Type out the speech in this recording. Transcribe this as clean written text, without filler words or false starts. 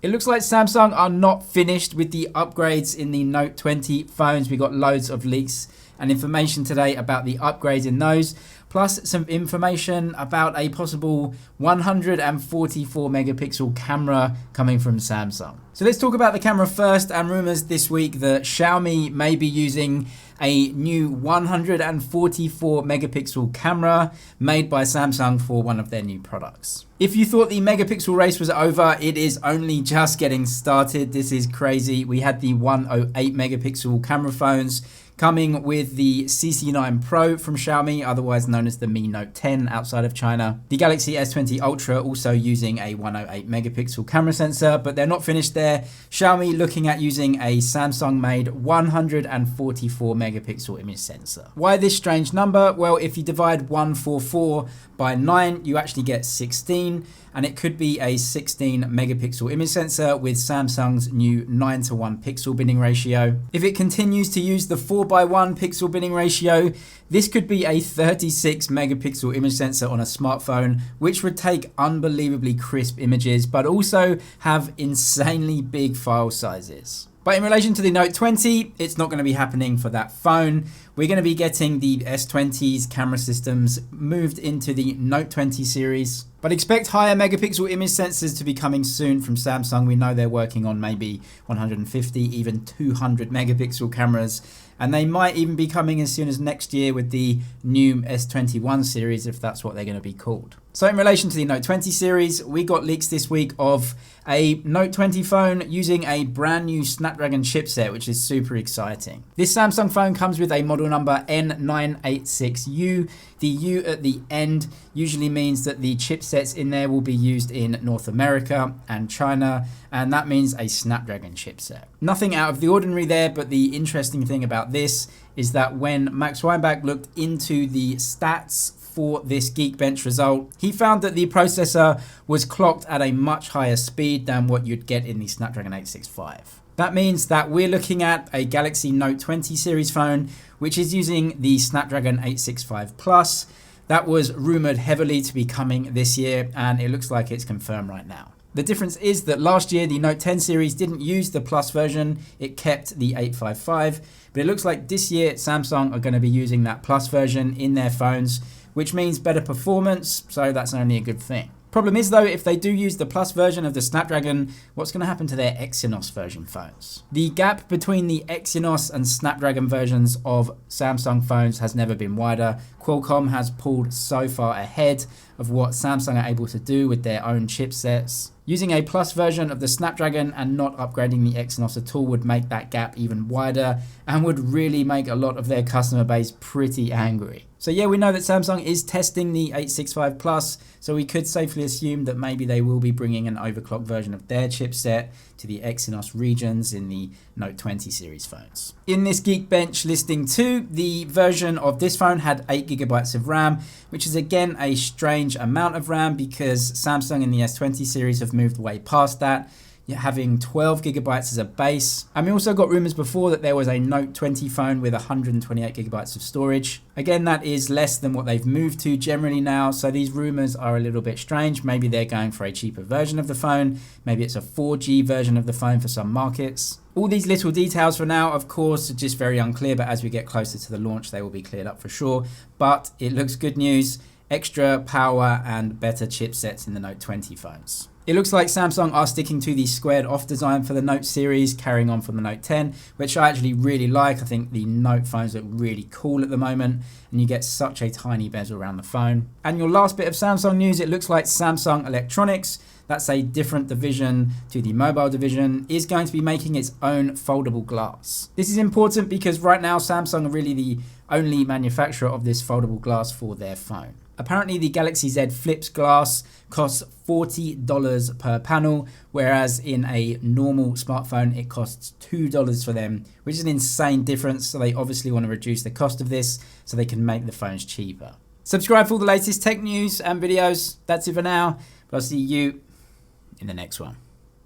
It looks like Samsung are not finished with the upgrades in the Note 20 phones. We got loads of leaks and information today about the upgrades in those, plus some information about a possible 144 megapixel camera coming from Samsung. So let's talk about the camera first, and rumors this week that Xiaomi may be using a new 144 megapixel camera made by Samsung for one of their new products. If you thought the megapixel race was over, it is only just getting started. This is crazy. We had the 108 megapixel camera phones coming with the CC9 Pro from Xiaomi, otherwise known as the Mi Note 10 outside of China. The Galaxy S20 Ultra also using a 108 megapixel camera sensor, but they're not finished there. Xiaomi looking at using a Samsung-made 144 megapixel image sensor. Why this strange number? Well, if you divide 144 by 9, you actually get 16, and it could be a 16 megapixel image sensor with Samsung's new 9:1 pixel binning ratio. If it continues to use the 4:1 pixel binning ratio, this could be a 36 megapixel image sensor on a smartphone, which would take unbelievably crisp images, but also have insanely big file sizes. But in relation to the Note 20, it's not going to be happening for that phone. We're going to be getting the S20's camera systems moved into the Note 20 series. But expect higher megapixel image sensors to be coming soon from Samsung. We know they're working on maybe 150, even 200 megapixel cameras. And they might even be coming as soon as next year with the new S21 series, if that's what they're going to be called. So in relation to the Note 20 series, we got leaks this week of a Note 20 phone using a brand new Snapdragon chipset, which is super exciting. This Samsung phone comes with a model number N986U. The U at the end usually means that the chipsets in there will be used in North America and China, and that means a Snapdragon chipset. Nothing out of the ordinary there, but the interesting thing about this is that when Max Weinbach looked into the stats for this Geekbench result, he found that the processor was clocked at a much higher speed than what you'd get in the Snapdragon 865. That means that we're looking at a Galaxy Note 20 series phone, which is using the Snapdragon 865 Plus. That was rumored heavily to be coming this year, and it looks like it's confirmed right now. The difference is that last year the Note 10 series didn't use the Plus version, it kept the 855, but it looks like this year Samsung are going to be using that Plus version in their phones, which means better performance, so that's only a good thing. Problem is though, if they do use the Plus version of the Snapdragon, what's going to happen to their Exynos version phones? The gap between the Exynos and Snapdragon versions of Samsung phones has never been wider. Qualcomm has pulled so far ahead of what Samsung are able to do with their own chipsets. Using a Plus version of the Snapdragon and not upgrading the Exynos at all would make that gap even wider and would really make a lot of their customer base pretty angry. So yeah, we know that Samsung is testing the 865 Plus, so we could safely assume that maybe they will be bringing an overclocked version of their chipset to the Exynos regions in the Note 20 series phones. In this Geekbench listing too, the version of this phone had 8 GB of RAM, which is again a strange amount of RAM because Samsung in the S20 series have moved way past that, having 12 GB as a base. And we also got rumors before that there was a Note 20 phone with 128 GB of storage. Again, that is less than what they've moved to generally now, so these rumors are a little bit strange. Maybe they're going for a cheaper version of the phone, maybe it's a 4G version of the phone for some markets. All these little details for now, of course, are just very unclear, but as we get closer to the launch, they will be cleared up for sure. But it looks good news, extra power and better chipsets in the Note 20 phones. It looks like Samsung are sticking to the squared off design for the Note series, carrying on from the Note 10, which I actually really like. I think the Note phones look really cool at the moment, and you get such a tiny bezel around the phone. And your last bit of Samsung news, it looks like Samsung Electronics, that's a different division to the mobile division, is going to be making its own foldable glass. This is important because right now Samsung are really the only manufacturer of this foldable glass for their phone. Apparently the Galaxy Z Flip's glass costs $40 per panel, whereas in a normal smartphone it costs $2 for them, which is an insane difference. So they obviously want to reduce the cost of this so they can make the phones cheaper. Subscribe for all the latest tech news and videos. That's it for now, but I'll see you in the next one.